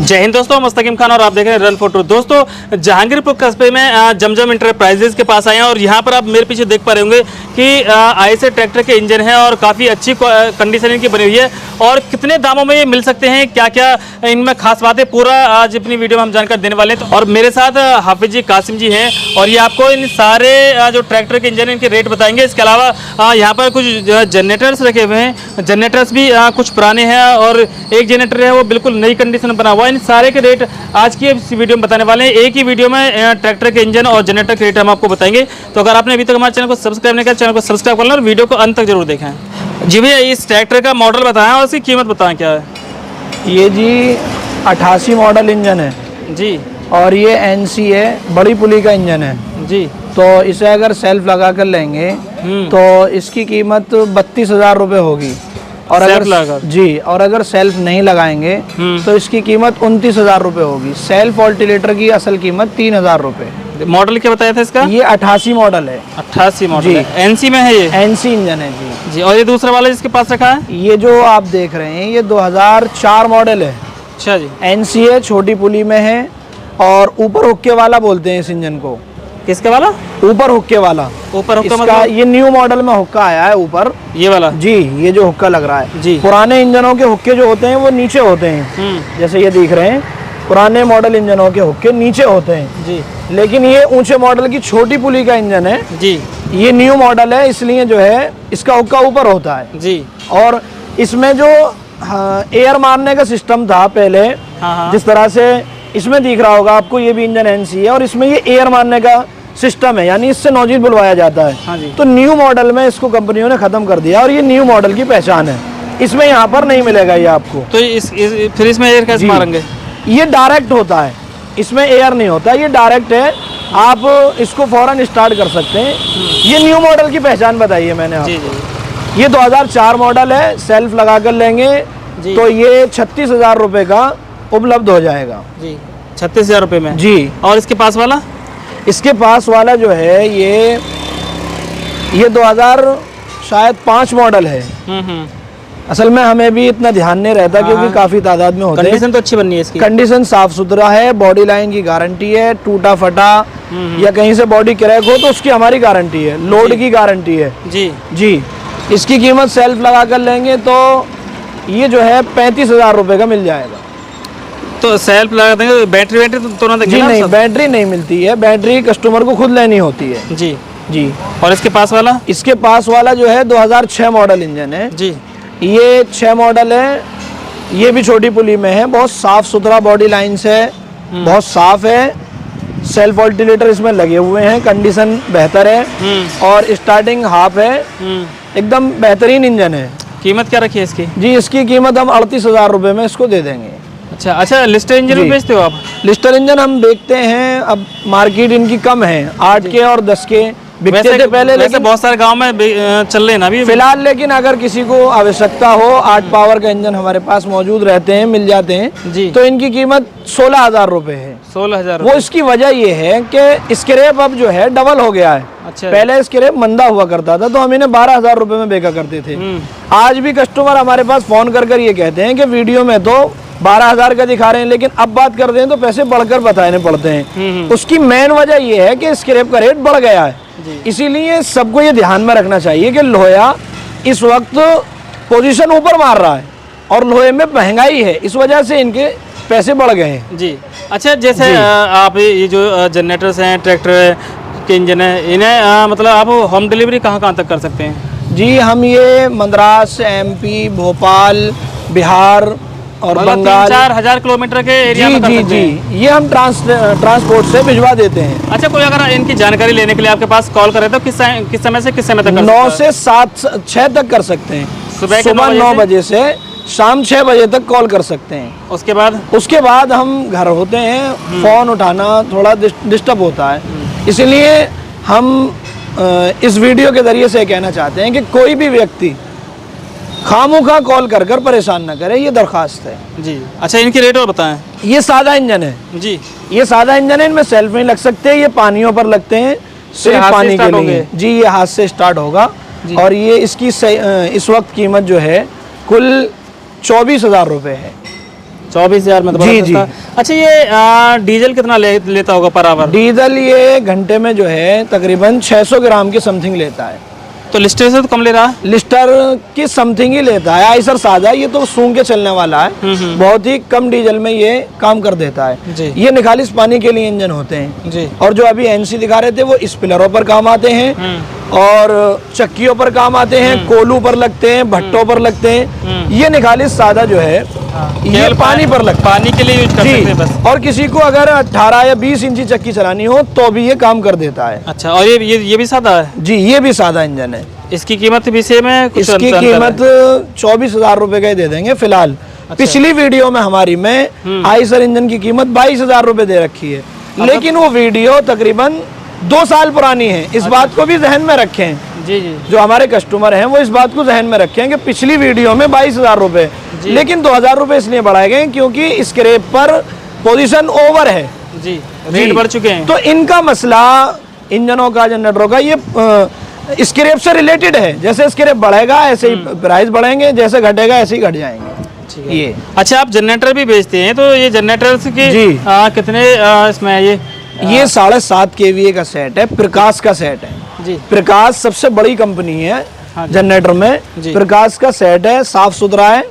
जय हिंद दोस्तों, मुस्तकीम खान और आप देख रहे हैं रन फॉर ट्रूथ। दोस्तों, जहांगीरपुर कस्बे में जमजम इंटरप्राइजेज के पास आए हैं और यहाँ पर आप मेरे पीछे देख पा रहे होंगे कि आईएसए ट्रैक्टर के इंजन है और काफ़ी अच्छी कंडीशन इनकी बनी हुई है। और कितने दामों में ये मिल सकते हैं, क्या क्या इनमें खास बात है, पूरा आज अपनी वीडियो में हम जानकारी देने वाले हैं। और मेरे साथ हाफिज जी, कासिम जी हैं और ये आपको इन सारे जो ट्रैक्टर के इंजन इनके रेट बताएंगे। इसके अलावा यहाँ पर कुछ जनरेटर्स रखे हुए हैं, जनरेटर्स भी कुछ पुराने हैं और एक जनरेटर है वो बिल्कुल नई कंडीशन में बना हुआ है। इन सारे के रेट आज की इस वीडियो में बताने वाले हैं। एक ही वीडियो में ट्रैक्टर के इंजन और जनरेटर के रेट हम आपको बताएंगे। तो अगर आपने अभी तक हमारे चैनल को सब्सक्राइब नहीं किया, चैनल को सब्सक्राइब कर लें और वीडियो को अंत तक जरूर देखें। जी भैया, इस ट्रैक्टर का मॉडल बताएं और उसकी कीमत बताएं क्या है। ये जी 88 मॉडल इंजन है जी, और ये NC है, बड़ी पुली का इंजन है जी। तो इसे अगर सेल्फ लगा कर लेंगे तो इसकी कीमत 32,000 रुपये होगी। और अगर सेल्फ नहीं लगाएंगे तो इसकी कीमत 29,000 रुपये होगी। सेल्फ ऑल्टरनेटर की असल कीमत 3,000 रुपये। मॉडल क्या बताया था इसका? ये 88 मॉडल है। 88 मॉडल है। NC में है ये? NC इंजन है जी। जी, और ये दूसरा वाला जिसके पास रखा है, ये जो आप देख रहे हैं ये 2004 मॉडल है। अच्छा जी। NC है, छोटी पुली में है और ऊपर हुक्के वाला बोलते हैं इस इंजन को। किसके वाला? ऊपर हुक्के वाला। ऊपर हुक्का इसका मतलब? ये न्यू मॉडल में हुक्का आया है ऊपर, ये वाला जी। ये जो हुक्का लग रहा है जी, पुराने इंजनों के हुक्के जो होते हैं वो नीचे होते हैं। जैसे ये दिख रहे हैं, पुराने मॉडल इंजनों के हुक्के नीचे होते हैं जी। लेकिन ये ऊंचे मॉडल की छोटी पुली का इंजन है जी। ये न्यू मॉडल है, इसलिए जो है इसका हुक्का ऊपर होता है जी। और इसमें जो एयर मारने का सिस्टम था पहले, जिस तरह से इसमें दिख रहा होगा आपको, ये भी इंजन NC है और इसमें ये एयर मारने का सिस्टम है, यानी इससे नोजिल बुलवाया जाता है। तो न्यू मॉडल में इसको कंपनियों ने खत्म कर दिया और ये न्यू मॉडल की पहचान है। इसमें यहाँ पर नहीं मिलेगा ये आपको। तो फिर इसमें एयर कैसे मारेंगे? ये डायरेक्ट होता है, इसमें एयर नहीं होता, ये डायरेक्ट है। आप इसको फौरन स्टार्ट कर सकते हैं। ये न्यू मॉडल की पहचान बताई है मैंने आपको। ये 2004 मॉडल है। सेल्फ लगा कर लेंगे तो ये 36,000 रुपये का उपलब्ध हो जाएगा जी। 36,000 रुपये में जी। और इसके पास वाला? इसके पास वाला जो है ये 2005 मॉडल है। असल में हमें भी इतना ध्यान नहीं रहता क्योंकि काफी तादाद में होते हैं। कंडीशन तो अच्छी बननी है इसकी। कंडीशन साफ सुथरा है, बॉडी लाइन की गारंटी है। टूटा फटा या कहीं से बॉडी क्रैक हो तो उसकी हमारी गारंटी है, लोड की गारंटी है जी जी। इसकी कीमत सेल्फ लगा कर लेंगे तो ये जो है 35,000 रुपये का मिल जाएगा। तो सेल्फ लगा देंगे, बैटरी तो ना देंगे? नहीं, बैटरी नहीं मिलती है, बैटरी कस्टमर को खुद लेनी होती है जी जी। और इसके पास वाला? इसके पास वाला जो है 2006 मॉडल इंजन है जी। ये 6 मॉडल है, ये भी छोटी पुली में है। बहुत साफ सुथरा बॉडी लाइन्स है, बहुत साफ है। सेल्फ ऑल्टरनेटर इसमें लगे हुए हैं, कंडीशन बेहतर है और स्टार्टिंग हाफ है। एकदम बेहतरीन इंजन है। कीमत क्या रखी है इसकी? जी, इसकी कीमत हम 38,000 रुपये में इसको दे देंगे। अच्छा, लिस्टर इंजन भी बेचते हो आप? लिस्टर इंजन हम बेचते हैं, अब मार्केट इनकी कम है, 8 के और 10 के बिकते थे पहले, लेकिन बहुत सारे गांव में चल रहे हैं ना अभी फिलहाल। लेकिन अगर किसी को आवश्यकता हो, 8 पावर का इंजन हमारे पास मौजूद रहते हैं, मिल जाते हैं जी। तो इनकी कीमत 16,000 रुपये है। 16,000। वो इसकी वजह ये है कि स्क्रैप अब जो है डबल हो गया है। अच्छा। पहले स्क्रैप मंदा हुआ करता था तो हम इन्हें 12,000 रुपये में बेचा करते थे। आज भी कस्टमर हमारे पास फोन कर ये कहते हैं कि वीडियो में तो 12,000 का दिखा रहे हैं, लेकिन अब बात करते हैं तो पैसे बढ़कर बताने पड़ते हैं। उसकी मेन वजह ये है कि स्क्रैप का रेट बढ़ गया है। इसीलिए सबको ये ध्यान में रखना चाहिए कि लोहा इस वक्त पोजीशन ऊपर मार रहा है और लोहे में महंगाई है, इस वजह से इनके पैसे बढ़ गए हैं जी। अच्छा, जैसे आप ये जो जनरेटर्स हैं, ट्रैक्टर के इंजन है, इन्हें मतलब आप होम डिलीवरी कहाँ तक कर सकते हैं? जी, हम ये मद्रास, MP, भोपाल, बिहार और बंगाल 3-4 किलोमीटर के एरिया में कर सकते हैं। ये हम ट्रांसपोर्ट से भिजवा देते हैं। अच्छा, कोई अगर इनकी जानकारी लेने के लिए आपके पास कॉल करे तो किस समय से किस समय तक? 9 से 6 तक कर सकते हैं। सुबह 9 बजे से शाम 6 बजे तक कॉल कर सकते हैं। उसके बाद हम घर होते हैं, फोन उठाना थोड़ा डिस्टर्ब होता है, इसलिए हम इस वीडियो के जरिए से कहना चाहते हैं कि कोई भी व्यक्ति खामोखा कॉल कर परेशान न करे, ये दरखास्त है जी। अच्छा, इनकी रेट और बताएं। ये सादा इंजन है जी। ये सादा इंजन है, इनमें सेल्फ नहीं लग सकते, ये पानियों पर लगते हैं, सिर्फ पानी के लिए जी। ये हाथ से स्टार्ट होगा और ये इसकी इस वक्त कीमत जो है कुल 24,000 रुपये है। 24,000 में तो जी, बड़ा सस्ता। अच्छा, ये डीजल कितना लेता होगा पर आवर? डीजल ये घंटे में जो है तकरीबन 600 ग्राम के समथिंग लेता है। तो लिस्टर से तो कम ले रहा है? लिस्टर की समथिंग ही लेता है। आइसर सादा ये तो सूंघ के चलने वाला है, बहुत ही कम डीजल में ये काम कर देता है जी। ये निखालिस पानी के लिए इंजन होते हैं जी। और जो अभी एनसी दिखा रहे थे वो स्पिलरों पर काम आते हैं और चक्कियों पर काम आते हैं, कोलू पर लगते हैं, भट्टों पर लगते हैं। ये निखालिस सादा जो है ये पानी पर लगता है, पानी के लिए यूज करते हैं बस। और किसी को अगर 18 या 20 इंची चक्की चलानी हो तो भी ये काम कर देता है। अच्छा, और ये भी सादा है? जी, ये भी सादा इंजन है। इसकी कीमत भी सेम है? कुछ इसकी कीमत 24,000 रुपए का दे देंगे फिलहाल। पिछली वीडियो में हमारी में आइसर इंजन की कीमत 22,000 रुपए दे रखी है, लेकिन वो वीडियो तकरीबन 2 साल पुरानी है। इस बात को भी जहन में रखें, जी जी, जो हमारे कस्टमर हैं वो इस बात को जहन में रखें कि पिछली वीडियो में 22,000 रुपए, लेकिन 2,000 रुपए इसलिए बढ़ाए गए क्योंकि स्क्रैप पर पोजीशन ओवर है जी, रेट बढ़ चुके हैं। तो इनका मसला इंजनों का, जनरेटरों का, ये स्क्रैप से रिलेटेड है। जैसे स्क्रैप बढ़ेगा ऐसे ही प्राइस बढ़ेंगे, जैसे घटेगा ऐसे ही घट जाएंगे। ये अच्छा, आप जनरेटर भी बेचते हैं, तो ये जनरेटर की जी। कितने इसमें ये 7.5 kVA का सेट है, प्रकाश का सेट है जी। प्रकाश सबसे बड़ी कंपनी है जनरेटर में। प्रकाश का सेट है, साफ सुथरा है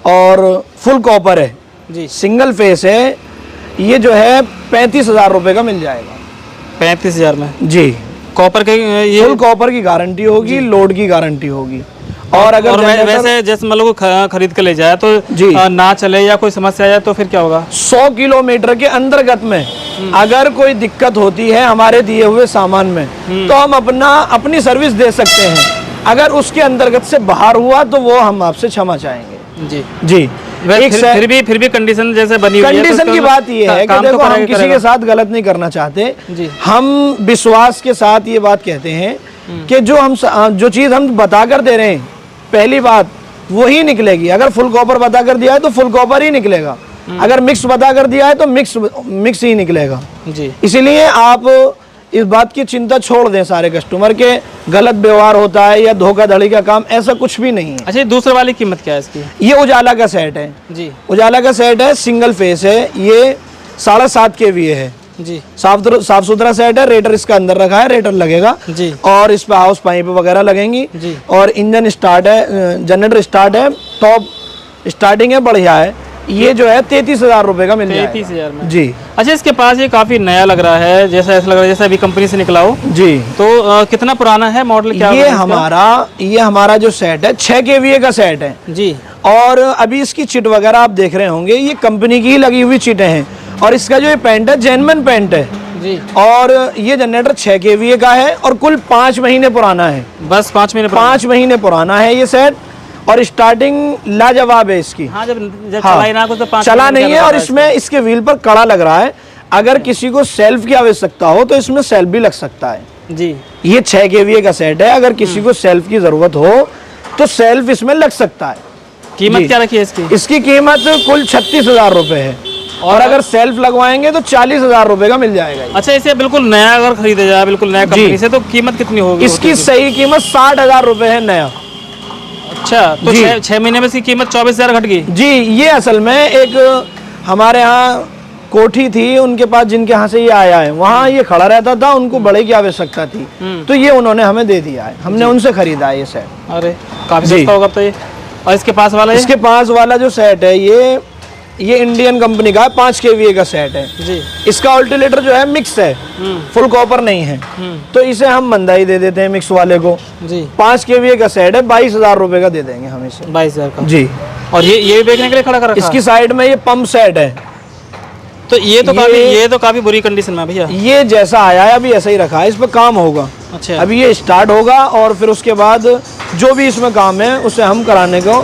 और फुल कॉपर है जी, सिंगल फेस है। ये जो है 35,000 रुपए का मिल जाएगा। 35,000 में जी, कॉपर के ये फुल कॉपर की गारंटी होगी, लोड की गारंटी होगी। और अगर वैसे जैसे मतलब खरीद के ले जाए तो जी ना चले या कोई समस्या आ जाए तो फिर क्या होगा? 100 किलोमीटर के अंतर्गत में अगर कोई दिक्कत होती है हमारे दिए हुए सामान में तो हम अपनी सर्विस दे सकते हैं। अगर उसके अंतर्गत से बाहर हुआ तो वो हम आपसे क्षमा चाहेंगे। जी जी। फिर भी कंडीशन जैसे बनी हुई है, कंडीशन तो की बात ये है कि काम तो देखो हम करेगा किसी के साथ गलत नहीं करना चाहते। हम विश्वास के साथ ये बात कहते हैं कि जो चीज हम बता कर दे रहे हैं, पहली बात वही निकलेगी। अगर फुल कॉपर बता कर दिया है तो फुल कॉपर ही निकलेगा, अगर मिक्स बता कर दिया है तो मिक्स ही निकलेगा जी। इसीलिए आप इस बात की चिंता छोड़ दें सारे कस्टमर के, गलत व्यवहार होता है या धोखाधड़ी का काम, ऐसा कुछ भी नहीं है। अच्छा, दूसरे वाली कीमत क्या है इसकी? ये उजाला का सेट है जी, उजाला का सेट है, सिंगल फेस है, ये 7.5 kVA है जी, साफ सुथरा सेट है। रेटर इसका अंदर रखा है, रेटर लगेगा जी, और इस पे हाउस पाइप वगैरह लगेंगी जी। और इंजन स्टार्ट है, जनरेटर स्टार्ट है, टॉप स्टार्टिंग है, बढ़िया है। ये जो है 33,000 रुपए का मिल जाएगा। 33,000 में जी। अच्छा, इसके पास ये काफी नया लग रहा है, जैसा ऐसा लग रहा है जैसे अभी कंपनी से निकला हो जी। तो कितना पुराना है मॉडल? क्या ये हमारा जो सेट है 6 kVA का सेट है जी। और अभी इसकी चिट वगैरह आप देख रहे होंगे, ये कंपनी की ही लगी हुई चिटें हैं और इसका जो ये पेंट है जेन्युइन पेंट है जी। और ये जनरेटर 6 kVA का है और कुल 5 महीने पुराना है। बस 5 महीने पुराना है ये सेट और स्टार्टिंग लाजवाब है इसकी। हाँ, जब चलाई ना कुछ तो चला नहीं है और इसमें इसके व्हील पर कड़ा लग रहा है। अगर किसी को सेल्फ की आवश्यकता हो तो इसमें सेल्फ भी लग सकता है जी। ये 6 kVA का सेट है, अगर किसी को सेल्फ की जरूरत हो तो सेल्फ इसमें लग सकता है। कीमत क्या रखी है इसकी? इसकी कीमत कुल 36,000 रुपए है और अगर सेल्फ लगवाएंगे तो 40,000 रुपए का मिल जाएगा। अच्छा, इसे बिल्कुल नया अगर खरीदा जाए, बिल्कुल नया कंपनी से, तो कीमत कितनी होगी? इसकी सही कीमत 60,000 रुपए है नया। अच्छा, तो 6 महीने में इसकी कीमत 24,000 घट गई जी। ये असल में एक हमारे यहाँ कोठी थी, उनके पास जिनके यहाँ से ये आया है, वहाँ ये खड़ा रहता था, उनको बड़े की आवश्यकता थी तो ये उन्होंने हमें दे दिया है, हमने उनसे खरीदा है ये सेट। अरे काफी सस्ता होगा तो ये। और इसके पास वाला जो सेट है ये इंडियन कंपनी का 5 kVA का सेट है जी। इसका ऑल्टरनेटर जो है मिक्स है, फुल कॉपर नहीं है, तो इसे हम मंदाई दे देते हैं मिक्स वाले को जी। 5 kVA का सेट है, 22,000 रुपए का दे देंगे हम इसे। 22,000 का जी। और ये बेचने के लिए खड़ा कर रखा? इसकी साइड में ये पंप सेट है, तो ये तो काफी बुरी कंडीशन में भैया। ये जैसा आया है अभी ऐसा ही रखा है, इस पर काम होगा। अच्छा, अभी ये स्टार्ट होगा और फिर उसके बाद जो भी इसमें काम है उसे हम कराने को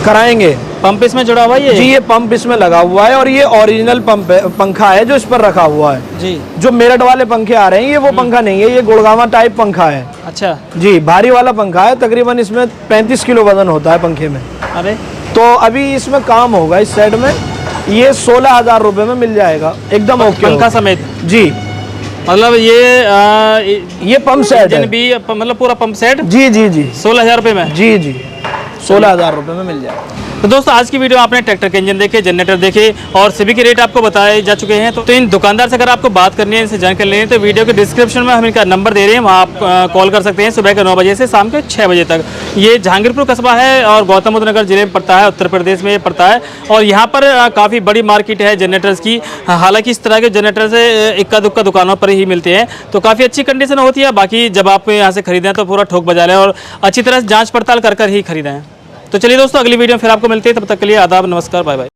कराएंगे। पंप इसमें जुड़ा हुआ है? जी, ये पंप इसमें लगा हुआ है और ये ओरिजिनल पंप है, पंखा है जो इस पर रखा हुआ है जी। जो मेरठ वाले पंखे आ रहे हैं ये वो पंखा नहीं है, ये गुड़गावा टाइप पंखा है। अच्छा जी, भारी वाला पंखा है, तकरीबन इसमें 35 किलो वजन होता है पंखे में। अरे तो अभी इसमें काम होगा इस सेट में, ये 16,000 रुपए में मिल जाएगा एकदम ओके पंखा समेत जी। मतलब ये पंप सेट है भी, मतलब पूरा पंप सेट जी जी जी 16,000 रुपए में? जी जी 16,000 रुपए में मिल जाएगा। तो दोस्तों आज की वीडियो आपने ट्रैक्टर के इंजन देखे, जनरेटर देखे और सभी के रेट आपको बताए जा चुके हैं। तो इन दुकानदार से अगर आपको बात करनी है, इनसे जानकारी लेनी है तो वीडियो के डिस्क्रिप्शन में हम इनका नंबर दे रहे हैं, वहाँ आप कॉल कर सकते हैं सुबह के 9 बजे से शाम के 6 बजे तक। ये जहांगीरपुर कस्बा है और गौतम बुद्ध नगर जिले में पड़ता है, उत्तर प्रदेश में पड़ता है। और यहाँ पर काफ़ी बड़ी मार्केट है जनरेटर्स की। हालांकि इस तरह के जनरेटर्स इक्का दुक्का दुकानों पर ही मिलते हैं, तो काफ़ी अच्छी कंडीशन होती है। बाकी जब आप यहाँ से खरीदें तो पूरा ठोक बजा लें और अच्छी तरह से जाँच पड़ताल कर ही खरीदें। तो चलिए दोस्तों, अगली वीडियो में फिर आपको मिलते हैं, तब तक के लिए आदाब, नमस्कार, बाय बाय।